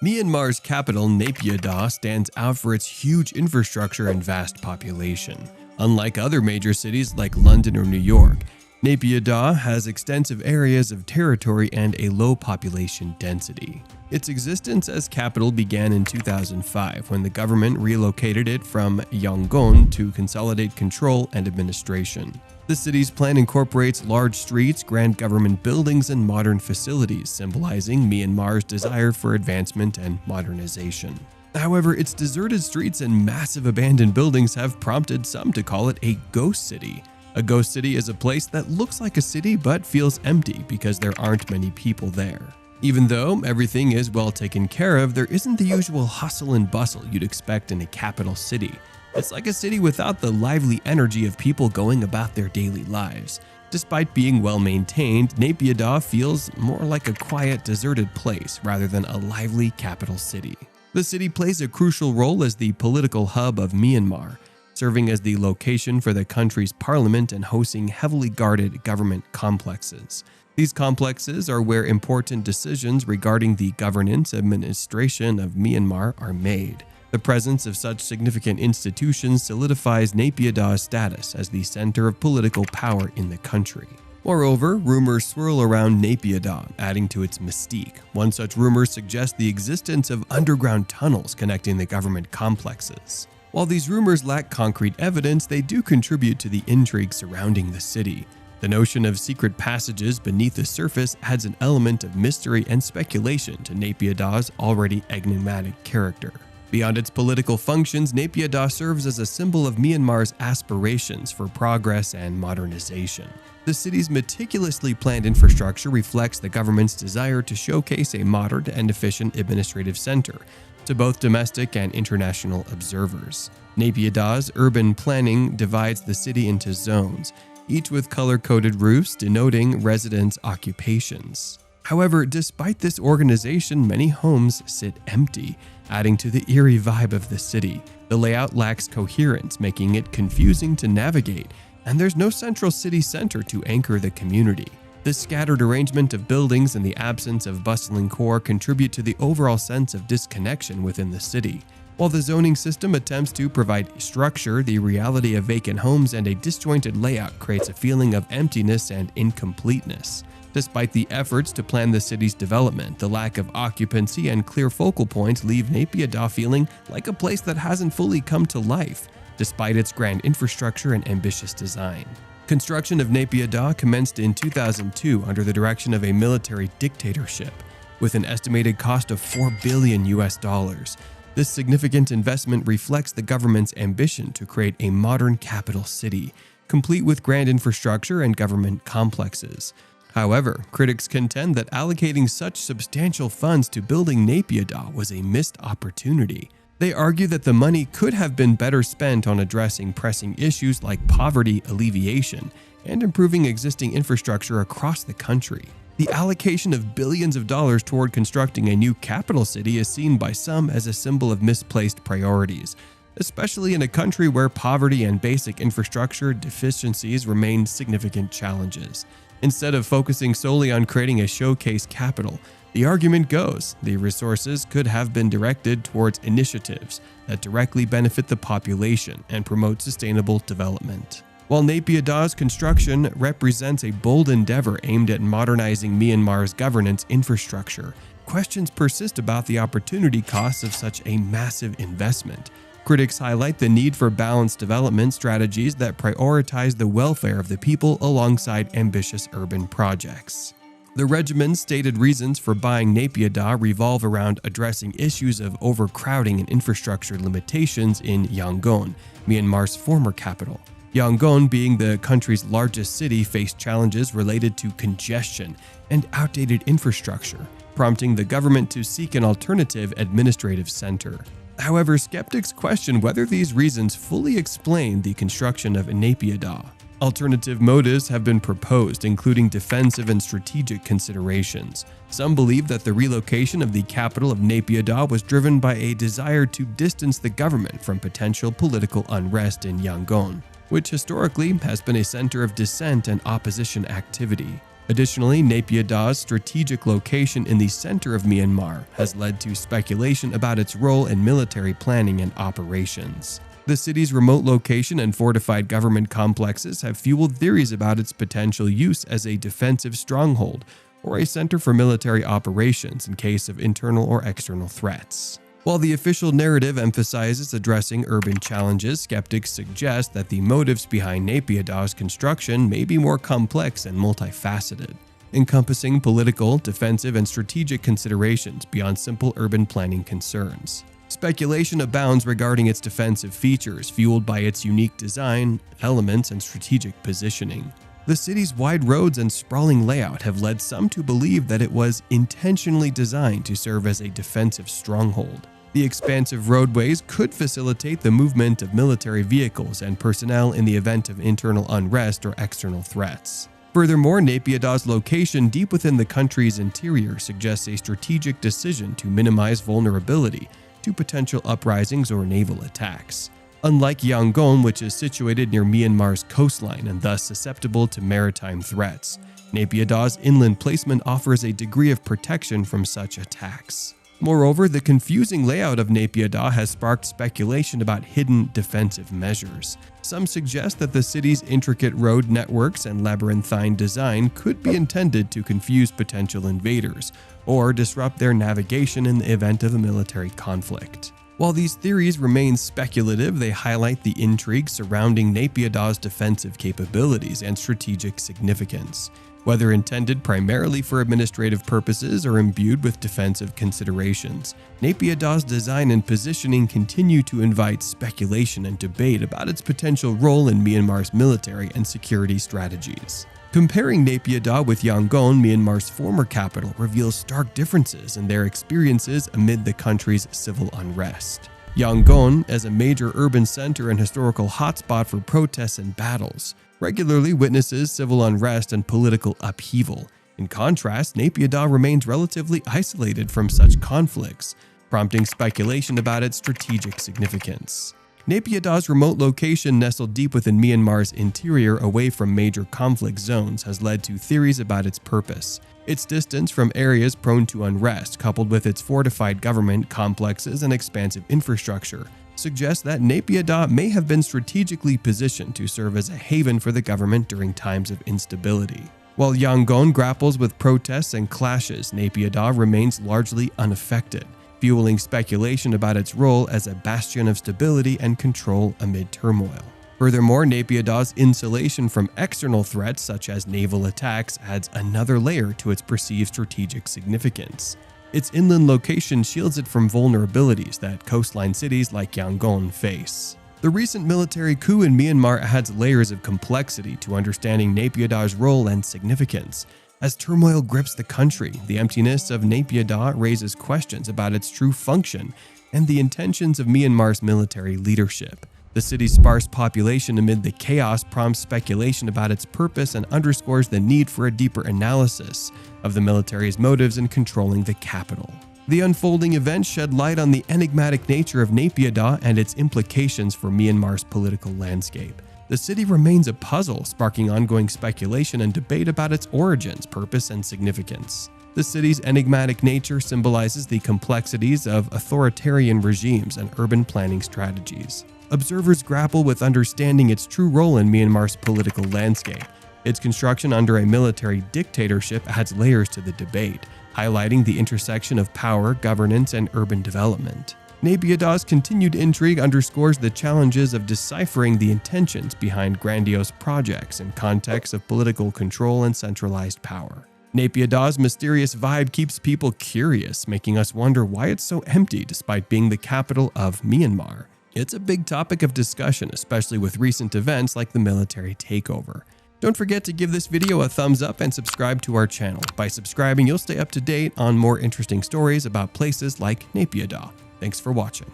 Myanmar's capital, Naypyidaw, stands out for its huge infrastructure and vast population. Unlike other major cities like London or New York, Naypyidaw has extensive areas of territory and a low population density. Its existence as capital began in 2005 when the government relocated it from Yangon to consolidate control and administration. The city's plan incorporates large streets, grand government buildings, and modern facilities, symbolizing Myanmar's desire for advancement and modernization. However, its deserted streets and massive abandoned buildings have prompted some to call it a ghost city. A ghost city is a place that looks like a city but feels empty because there aren't many people there. Even though everything is well taken care of, there isn't the usual hustle and bustle you'd expect in a capital city. It's like a city without the lively energy of people going about their daily lives. Despite being well maintained, Naypyidaw feels more like a quiet, deserted place rather than a lively capital city. The city plays a crucial role as the political hub of Myanmar, serving as the location for the country's parliament and hosting heavily guarded government complexes. These complexes are where important decisions regarding the governance and administration of Myanmar are made. The presence of such significant institutions solidifies Naypyidaw's status as the center of political power in the country. Moreover, rumors swirl around Naypyidaw, adding to its mystique. One such rumor suggests the existence of underground tunnels connecting the government complexes. While these rumors lack concrete evidence, they do contribute to the intrigue surrounding the city. The notion of secret passages beneath the surface adds an element of mystery and speculation to Naypyidaw's already enigmatic character. Beyond its political functions, Naypyidaw serves as a symbol of Myanmar's aspirations for progress and modernization. The city's meticulously planned infrastructure reflects the government's desire to showcase a modern and efficient administrative center to both domestic and international observers. Naypyidaw's urban planning divides the city into zones, each with color-coded roofs denoting residents' occupations. However, despite this organization, many homes sit empty, adding to the eerie vibe of the city. The layout lacks coherence, making it confusing to navigate, and there's no central city center to anchor the community. The scattered arrangement of buildings and the absence of bustling core contribute to the overall sense of disconnection within the city. While the zoning system attempts to provide structure, the reality of vacant homes and a disjointed layout creates a feeling of emptiness and incompleteness. Despite the efforts to plan the city's development, the lack of occupancy and clear focal points leave Naypyidaw feeling like a place that hasn't fully come to life, despite its grand infrastructure and ambitious design. Construction of Naypyidaw commenced in 2002 under the direction of a military dictatorship, with an estimated cost of $4 billion. This significant investment reflects the government's ambition to create a modern capital city, complete with grand infrastructure and government complexes. However, critics contend that allocating such substantial funds to building Naypyidaw was a missed opportunity. They argue that the money could have been better spent on addressing pressing issues like poverty alleviation and improving existing infrastructure across the country. The allocation of billions of dollars toward constructing a new capital city is seen by some as a symbol of misplaced priorities, especially in a country where poverty and basic infrastructure deficiencies remain significant challenges. Instead of focusing solely on creating a showcase capital, the argument goes the resources could have been directed towards initiatives that directly benefit the population and promote sustainable development. While Naypyidaw's construction represents a bold endeavor aimed at modernizing Myanmar's governance infrastructure, questions persist about the opportunity costs of such a massive investment. Critics highlight the need for balanced development strategies that prioritize the welfare of the people alongside ambitious urban projects. The regiment's stated reasons for buying Naypyidaw revolve around addressing issues of overcrowding and infrastructure limitations in Yangon, Myanmar's former capital. Yangon, being the country's largest city, faced challenges related to congestion and outdated infrastructure, prompting the government to seek an alternative administrative center. However, skeptics question whether these reasons fully explain the construction of Naypyidaw. Alternative motives have been proposed, including defensive and strategic considerations. Some believe that the relocation of the capital of Naypyidaw was driven by a desire to distance the government from potential political unrest in Yangon, which historically has been a center of dissent and opposition activity. Additionally, Naypyidaw's strategic location in the center of Myanmar has led to speculation about its role in military planning and operations. The city's remote location and fortified government complexes have fueled theories about its potential use as a defensive stronghold or a center for military operations in case of internal or external threats. While the official narrative emphasizes addressing urban challenges, skeptics suggest that the motives behind Naypyidaw's construction may be more complex and multifaceted, encompassing political, defensive, and strategic considerations beyond simple urban planning concerns. Speculation abounds regarding its defensive features, fueled by its unique design, elements, and strategic positioning. The city's wide roads and sprawling layout have led some to believe that it was intentionally designed to serve as a defensive stronghold. The expansive roadways could facilitate the movement of military vehicles and personnel in the event of internal unrest or external threats. Furthermore, Naypyidaw's location deep within the country's interior suggests a strategic decision to minimize vulnerability to potential uprisings or naval attacks. Unlike Yangon, which is situated near Myanmar's coastline and thus susceptible to maritime threats, Naypyidaw's inland placement offers a degree of protection from such attacks. Moreover, the confusing layout of Naypyidaw has sparked speculation about hidden defensive measures. Some suggest that the city's intricate road networks and labyrinthine design could be intended to confuse potential invaders or disrupt their navigation in the event of a military conflict. While these theories remain speculative, they highlight the intrigue surrounding Naypyidaw's defensive capabilities and strategic significance. Whether intended primarily for administrative purposes or imbued with defensive considerations, Naypyidaw's design and positioning continue to invite speculation and debate about its potential role in Myanmar's military and security strategies. Comparing Naypyidaw with Yangon, Myanmar's former capital, reveals stark differences in their experiences amid the country's civil unrest. Yangon, as a major urban center and historical hotspot for protests and battles, regularly witnesses civil unrest and political upheaval. In contrast, Naypyidaw remains relatively isolated from such conflicts, prompting speculation about its strategic significance. Naypyidaw's remote location nestled deep within Myanmar's interior away from major conflict zones has led to theories about its purpose. Its distance from areas prone to unrest, coupled with its fortified government complexes and expansive infrastructure, suggests that Naypyidaw may have been strategically positioned to serve as a haven for the government during times of instability. While Yangon grapples with protests and clashes, Naypyidaw remains largely unaffected, fueling speculation about its role as a bastion of stability and control amid turmoil. Furthermore, Naypyidaw's insulation from external threats such as naval attacks adds another layer to its perceived strategic significance. Its inland location shields it from vulnerabilities that coastline cities like Yangon face. The recent military coup in Myanmar adds layers of complexity to understanding Naypyidaw's role and significance. As turmoil grips the country, the emptiness of Naypyidaw raises questions about its true function and the intentions of Myanmar's military leadership. The city's sparse population amid the chaos prompts speculation about its purpose and underscores the need for a deeper analysis of the military's motives in controlling the capital. The unfolding events shed light on the enigmatic nature of Naypyidaw and its implications for Myanmar's political landscape. The city remains a puzzle, sparking ongoing speculation and debate about its origins, purpose, and significance. The city's enigmatic nature symbolizes the complexities of authoritarian regimes and urban planning strategies. Observers grapple with understanding its true role in Myanmar's political landscape. Its construction under a military dictatorship adds layers to the debate, highlighting the intersection of power, governance, and urban development. Naypyidaw's continued intrigue underscores the challenges of deciphering the intentions behind grandiose projects in contexts of political control and centralized power. Naypyidaw's mysterious vibe keeps people curious, making us wonder why it's so empty despite being the capital of Myanmar. It's a big topic of discussion, especially with recent events like the military takeover. Don't forget to give this video a thumbs up and subscribe to our channel. By subscribing, you'll stay up to date on more interesting stories about places like Naypyidaw. Thanks for watching.